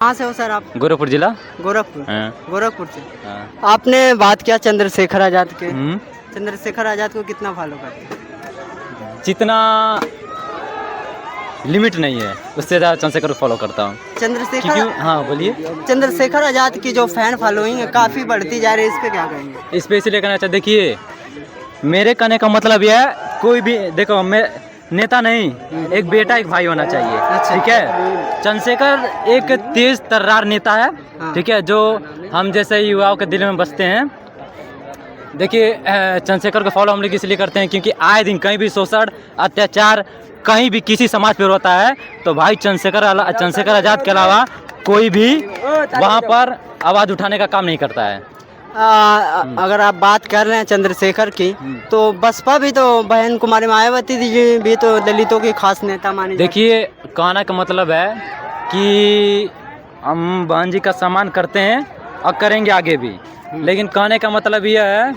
कहाँ से हो सर आप? गोरखपुर जिला। गोरखपुर। हाँ। गोरखपुर से। हाँ। आपने बात किया चंद्रशेखर आजाद के। हम्म। चंद्रशेखर आजाद को कितना फॉलो करते हैं? जितना लिमिट नहीं है उससे ज़्यादा चंद्रशेखर को फॉलो करता हूँ। चंद्रशेखर हाँ बोलिए। चंद्रशेखर आजाद की जो फैन फॉलोइंग है काफ़ी बढ़ती जा रही है, इस पे क्या कहेंगे? इस पे इसलिए कहना चाहते, देखिए मेरे कहने का मतलब यह है, कोई भी देखो मैं नेता नहीं, एक बेटा एक भाई होना चाहिए। अच्छा। ठीक है। चंद्रशेखर एक तेज तर्रार नेता है। हाँ। ठीक है, जो हम जैसे युवाओं के दिल में बसते हैं। देखिए चंद्रशेखर को फॉलो हम लोग इसलिए करते हैं क्योंकि आए दिन कहीं भी शोषण अत्याचार कहीं भी किसी समाज पर होता है तो भाई चंद्रशेखर आजाद के अलावा कोई भी वहाँ पर आवाज़ उठाने का काम नहीं करता है। अगर आप बात कर रहे हैं चंद्रशेखर की तो बसपा भी तो बहन कुमारी मायावती जी भी तो दलितों की खास नेता मानी जाती देखिए कहने का मतलब है कि हम बहन जी का सम्मान करते हैं और करेंगे आगे भी, लेकिन कहने का मतलब यह है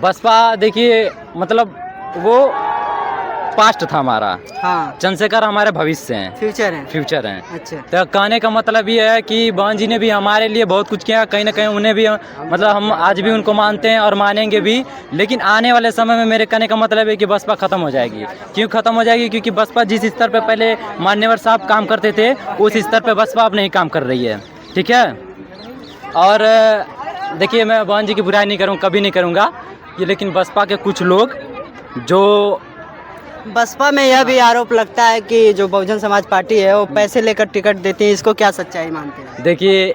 बसपा देखिए मतलब वो पास्ट था हमारा। हाँ, चंद्रशेखर हमारे भविष्य हैं, फ्यूचर हैं। अच्छा। तो कहने का मतलब ये है कि बहन जी ने भी हमारे लिए बहुत कुछ किया, कहीं ना कहीं उन्हें भी मतलब हम आज भी उनको मानते हैं और मानेंगे भी, लेकिन आने वाले समय में मेरे कहने का मतलब है कि बसपा खत्म हो जाएगी। क्यों खत्म हो जाएगी? क्योंकि बसपा जिस स्तर पर पहले मान्यवर साहब काम करते थे उस स्तर पर बसपा अब नहीं काम कर रही है। ठीक है। और देखिए मैं बहन जी की बुराई नहीं करूँ, कभी नहीं करूँगा ये, लेकिन बसपा के कुछ लोग जो बसपा में यह भी आरोप लगता है कि जो बहुजन समाज पार्टी है वो पैसे लेकर टिकट देती है, इसको क्या सच्चाई मानते हैं? देखिए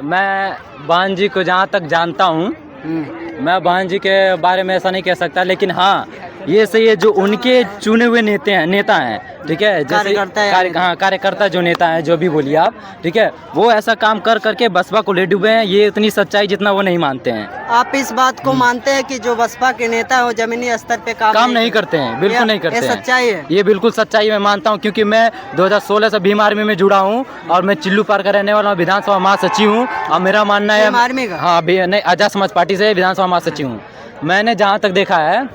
मैं बहन जी को जहाँ तक जानता हूँ, मैं बहन जी के बारे में ऐसा नहीं कह सकता, लेकिन हाँ ये सही है जो उनके चुने हुए नेता हैं। ठीक है, जैसे कार्यकर्ता जो नेता हैं, जो भी बोलिए आप। ठीक है, वो ऐसा काम कर करके बसपा को ले डूबे हैं, ये इतनी सच्चाई जितना वो नहीं मानते हैं। आप इस बात को मानते हैं कि जो बसपा के नेता है वो जमीनी स्तर पे काम नहीं करते हैं? बिल्कुल नहीं करते हैं। ये सच्चाई है? ये बिल्कुल सच्चाई मैं मानता हूँ, क्योंकि मैं 2016 से भीम आर्मी में जुड़ा हूँ और मैं चिल्लू पार का रहने वाला विधानसभा महासचिव हूँ। और मेरा मानना है आर्मी का? हाँ नहीं, आजाद समाज पार्टी से विधानसभा महासचिव हूँ। मैंने जहाँ तक देखा है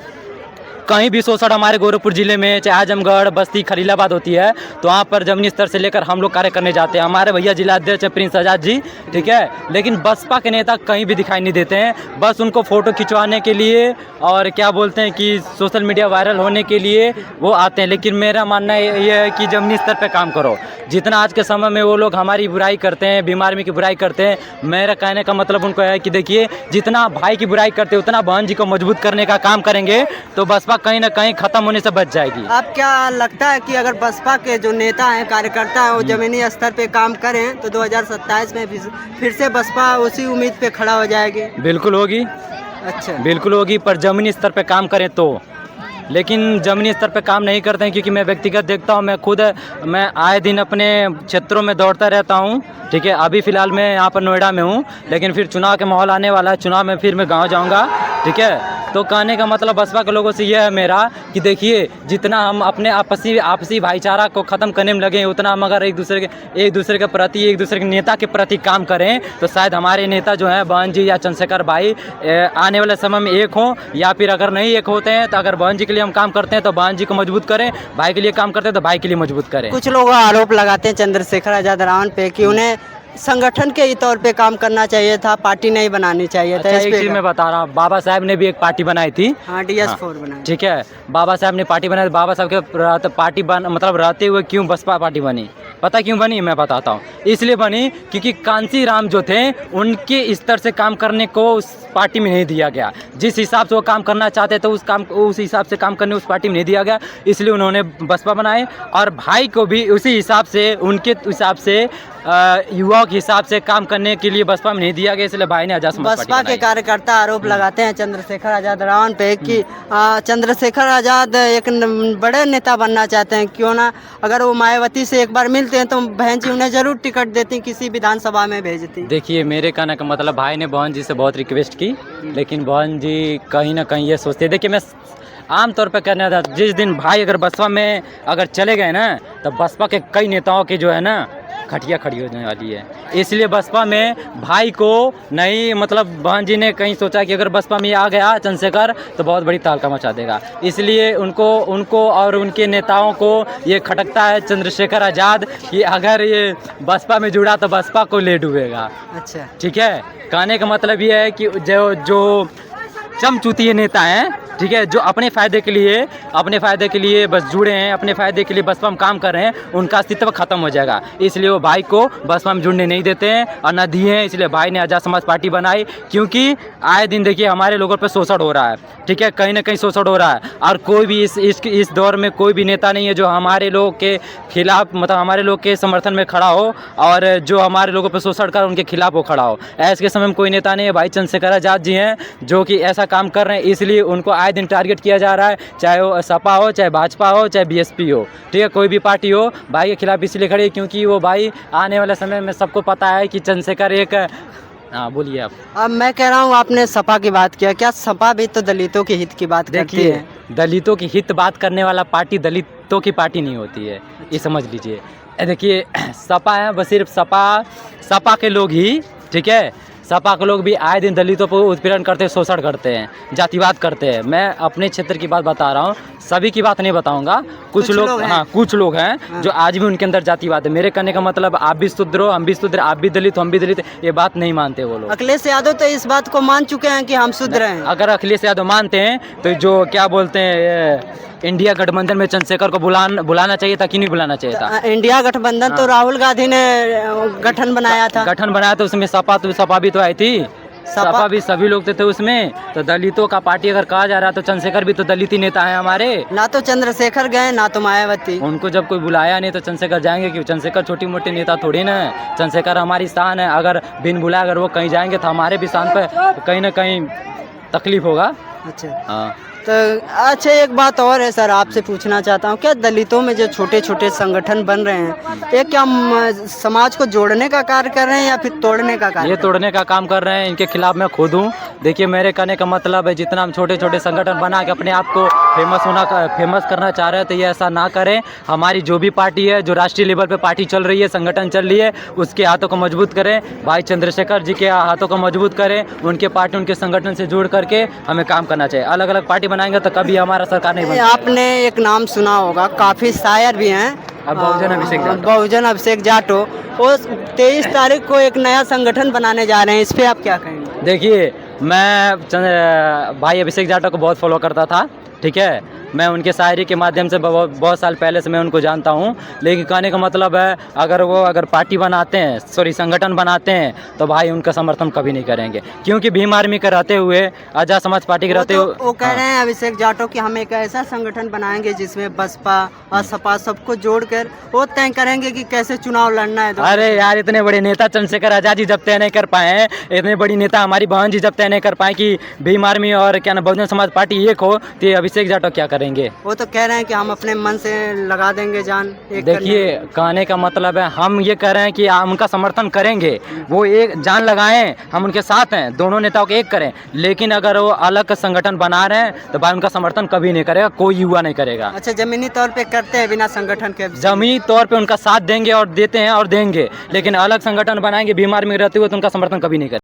कहीं भी शोषण हमारे गोरखपुर जिले में चाहे आजमगढ़ बस्ती खलीलाबाद होती है तो वहाँ पर जमीनी स्तर से लेकर हम लोग कार्य करने जाते हैं। हमारे भैया जिला अध्यक्ष प्रिंस आजाद जी। ठीक है, लेकिन बसपा के नेता कहीं भी दिखाई नहीं देते हैं, बस उनको फ़ोटो खिंचवाने के लिए और क्या बोलते हैं कि सोशल मीडिया वायरल होने के लिए वो आते हैं। लेकिन मेरा मानना ये है कि जमीनी स्तर पर काम करो। जितना आज के समय में वो लोग हमारी बुराई करते हैं, भीम आर्मी की बुराई करते हैं, मेरा कहने का मतलब उनको है कि देखिए जितना भाई की बुराई करते हैं उतना बहन जी को मजबूत करने का काम करेंगे तो बसपा कहीं ना कहीं खत्म होने से बच जाएगी। आप क्या लगता है कि अगर बसपा के जो नेता हैं कार्यकर्ता हैं वो जमीनी स्तर पे काम करें तो 2027 में फिर से बसपा उसी उम्मीद पे खड़ा हो जाएगी? बिल्कुल होगी। अच्छा, बिल्कुल होगी, पर जमीनी स्तर पे काम करें तो। लेकिन जमीनी स्तर पे काम नहीं करते हैं, क्योंकि मैं व्यक्तिगत देखता हूँ, मैं आए दिन अपने क्षेत्रों में दौड़ता रहता हूँ। ठीक है, अभी फ़िलहाल मैं यहाँ पर नोएडा में हूँ, लेकिन फिर चुनाव के माहौल आने वाला है, चुनाव में फिर मैं गाँव जाऊँगा। ठीक है, तो कहने का मतलब बसपा के लोगों से यह है मेरा कि देखिए जितना हम अपने आपसी भाईचारा को ख़त्म करने में लगे उतना हम अगर एक दूसरे के प्रति एक दूसरे के नेता के प्रति काम करें तो शायद हमारे नेता जो हैं बहन जी या चंद्रशेखर भाई आने वाले समय में एक हों, या फिर अगर नहीं एक होते हैं तो अगर बहन जी के लिए हम काम करते हैं तो बहन जी को मजबूत करें, भाई के लिए काम करते हैं तो भाई के लिए मजबूत करें। कुछ लोग आरोप लगाते हैं चंद्रशेखर आजाद रावण पे कि उन्हें संगठन के ही तौर पे काम करना चाहिए था, पार्टी नहीं बनानी चाहिए था। एक चीज़ मैं बता रहा हूँ, बाबा साहब ने भी एक पार्टी बनाई थी। हाँ, DS4 बनाई। ठीक है, बाबा साहब ने पार्टी बनाई। बाबा साहब के पार्टी मतलब रहते हुए क्यों बसपा पार्टी बनी? पता क्यों बनी? मैं बताता हूँ। इसलिए बनी क्योंकि कांसी राम जो थे उनके स्तर से काम करने को उस पार्टी में नहीं दिया गया। जिस हिसाब से वो काम करना चाहते थे उस हिसाब से काम करने उस पार्टी में नहीं दिया गया, इसलिए उन्होंने बसपा बनाए। और भाई को भी उसी हिसाब से उनके हिसाब से युवाओं के हिसाब से काम करने के लिए बसपा में नहीं दिया गया, इसलिए भाई ने आजाद समाज पार्टी बनाई। बसपा के कार्यकर्ता आरोप लगाते हैं चंद्रशेखर आजाद रावण पे कि चंद्रशेखर आजाद एक बड़े नेता बनना चाहते हैं, क्यों ना अगर वो मायावती से एक बार मिलते हैं तो बहन जी उन्हें जरूर टिकट देती, किसी विधानसभा में भेजती। देखिए मेरे कहने का मतलब भाई ने बहन जी से बहुत रिक्वेस्ट की, लेकिन बहन जी कहीं ना कहीं ये सोचते। देखिए मैं आम तौर पे कहना था, जिस दिन भाई अगर बसपा में अगर चले गए ना तो बसपा के कई नेताओं की जो है ना खटिया खड़ी होने वाली है। इसलिए बसपा में भाई को नहीं, मतलब बहन जी ने कहीं सोचा कि अगर बसपा में आ गया चंद्रशेखर तो बहुत बड़ी तहलका मचा देगा, इसलिए उनको और उनके नेताओं को ये खटकता है चंद्रशेखर आज़ाद कि अगर ये बसपा में जुड़ा तो बसपा को ले डूबेगा। अच्छा, ठीक है, कहने का मतलब ये है कि जो चमचूतिए नेता हैं, ठीक है, जो अपने फ़ायदे के लिए बस जुड़े हैं, अपने फ़ायदे के लिए बसपा में काम कर रहे हैं, उनका अस्तित्व खत्म हो जाएगा। इसलिए वो भाई को बसपा में जुड़ने नहीं देते हैं और न दिए हैं। इसलिए भाई ने आज़ाद समाज पार्टी बनाई, क्योंकि आए दिन देखिए हमारे लोगों पर शोषण हो रहा है, ठीक है, कहीं ना कहीं शोषण हो रहा है, और कोई भी इस दौर में कोई भी नेता नहीं है जो हमारे लोग के खिलाफ, मतलब हमारे लोग के समर्थन में खड़ा हो और जो हमारे लोगों पर शोषण कर उनके खिलाफ वो खड़ा हो। ऐसे के समय में कोई नेता नहीं है, भाई चंद्रशेखर आज़ाद जी हैं जो कि ऐसा काम कर रहे हैं। इसलिए उनको आए दिन टारगेट किया जा रहा है, चाहे वो सपा हो, चाहे भाजपा हो, चाहे बीएसपी हो, ठीक है, कोई भी पार्टी हो, भाई के खिलाफ इसलिए खड़ी है क्योंकि वो भाई आने वाले समय में सबको पता है कि चंद्रशेखर एक, हाँ बोलिए आप। अब मैं कह रहा हूँ, आपने सपा की बात किया, क्या सपा भी तो दलितों के हित की बात करती है? दलितों की हित बात करने वाला पार्टी दलितों की पार्टी नहीं होती है, ये समझ लीजिए। देखिए सपा है, बस सिर्फ सपा के लोग ही, ठीक है, सपा के लोग भी आए दिन दलितों पर उत्पीड़न करते हैं, शोषण करते हैं, जातिवाद करते हैं। मैं अपने क्षेत्र की बात बता रहा हूँ, सभी की बात नहीं बताऊंगा। कुछ लोग हाँ, कुछ लोग हैं जो आज भी उनके अंदर जातिवाद है। मेरे कहने का मतलब आप भी शूद्र हो, हम भी शूद्र, आप भी दलित हम भी दलित, ये बात नहीं मानते वो लोग। अखिलेश यादव तो इस बात को मान चुके हैं कि हम शूद्र हैं। अगर अखिलेश यादव मानते हैं तो जो क्या बोलते हैं इंडिया गठबंधन में चंद्रशेखर को बुलाना चाहिए था कि नहीं बुलाना चाहिए था? इंडिया गठबंधन तो राहुल गांधी ने गठन बनाया था। तो उसमें सपा भी तो आई थी, सपा भी सभी लोग थे उसमें। तो दलितों का पार्टी अगर कहा जा रहा है तो चंद्रशेखर भी तो दलित ही नेता है हमारे। ना तो चंद्रशेखर गए ना तो मायावती। उनको जब कोई बुलाया नहीं तो चंद्रशेखर जाएंगे क्यों? चंद्रशेखर छोटी मोटी नेता थोड़ी ना है, चंद्रशेखर हमारी शान है। अगर बिन बुलाए अगर वो कहीं जाएंगे तो हमारे भी शान पर कहीं ना कहीं तकलीफ होगा। अच्छा हाँ, तो अच्छा, एक बात और है सर, आपसे पूछना चाहता हूँ, क्या दलितों में जो छोटे छोटे संगठन बन रहे हैं, ये क्या समाज को जोड़ने का कार्य कर रहे हैं या फिर तोड़ने का कार्य? ये तोड़ने का काम कर रहे हैं। इनके खिलाफ मैं खुद हूँ। देखिए मेरे कहने का मतलब है, जितना हम छोटे छोटे संगठन बना के अपने आप को फेमस करना चाह रहे हैं तो ये ऐसा ना करें। हमारी जो भी पार्टी है, जो राष्ट्रीय लेवल पे पार्टी चल रही है, संगठन चल रही है, उसके हाथों को मजबूत करें। भाई चंद्रशेखर जी के हाथों को मजबूत करें, उनके पार्टी उनके संगठन से जुड़ करके हमें काम करना चाहिए। अलग अलग पार्टी बनाएंगे तो कभी हमारा सरकार नहीं बनेगा। आपने एक नाम सुना होगा, काफी शायर भी हैं, बहुजन अभिषेक जाटो, वो 23 तारीख को एक नया संगठन बनाने जा रहे हैं, इस पे आप क्या कहेंगे? देखिए मैं भाई अभिषेक जाटो को बहुत फॉलो करता था, ठीक है, मैं उनके शायरी के माध्यम से बहुत साल पहले से मैं उनको जानता हूँ। लेकिन कहने का मतलब है, अगर पार्टी बनाते हैं, संगठन बनाते हैं तो भाई उनका समर्थन कभी नहीं करेंगे, क्योंकि भीम आर्मी के रहते हुए, आज़ाद समाज पार्टी के रहते हुए वो कह रहे हैं अभिषेक जाटो कि हम एक ऐसा संगठन बनाएंगे जिसमें बसपा और सपा सबको जोड़कर वो तय करेंगे कि कैसे चुनाव लड़ना है। अरे यार, इतने बड़े नेता चंद्रशेखर आज़ाद जी जब तय नहीं कर पाए, इतने बड़ी नेता हमारी बहन जी जब तय नहीं कर पाए कि भीम आर्मी और क्या ना बहुजन समाज पार्टी एक हो, तो अभिषेक जाटो क्या करेंगे? वो तो कह रहे हैं कि हम अपने मन से लगा देंगे जान। देखिए कहने का मतलब है, हम ये कह रहे हैं कि हम उनका समर्थन करेंगे, वो एक जान लगाएं, हम उनके साथ हैं, दोनों नेताओं को एक करें। लेकिन अगर वो अलग संगठन बना रहे हैं तो भाई उनका समर्थन कभी नहीं करेगा, कोई युवा नहीं करेगा। अच्छा, जमीनी तौर पे करते हैं बिना संगठन के? जमीनी तौर पे उनका साथ देंगे और देते हैं और देंगे, लेकिन अलग संगठन बनाएंगे भीम आर्मी रहते हुए तो उनका समर्थन कभी नहीं करेंगे।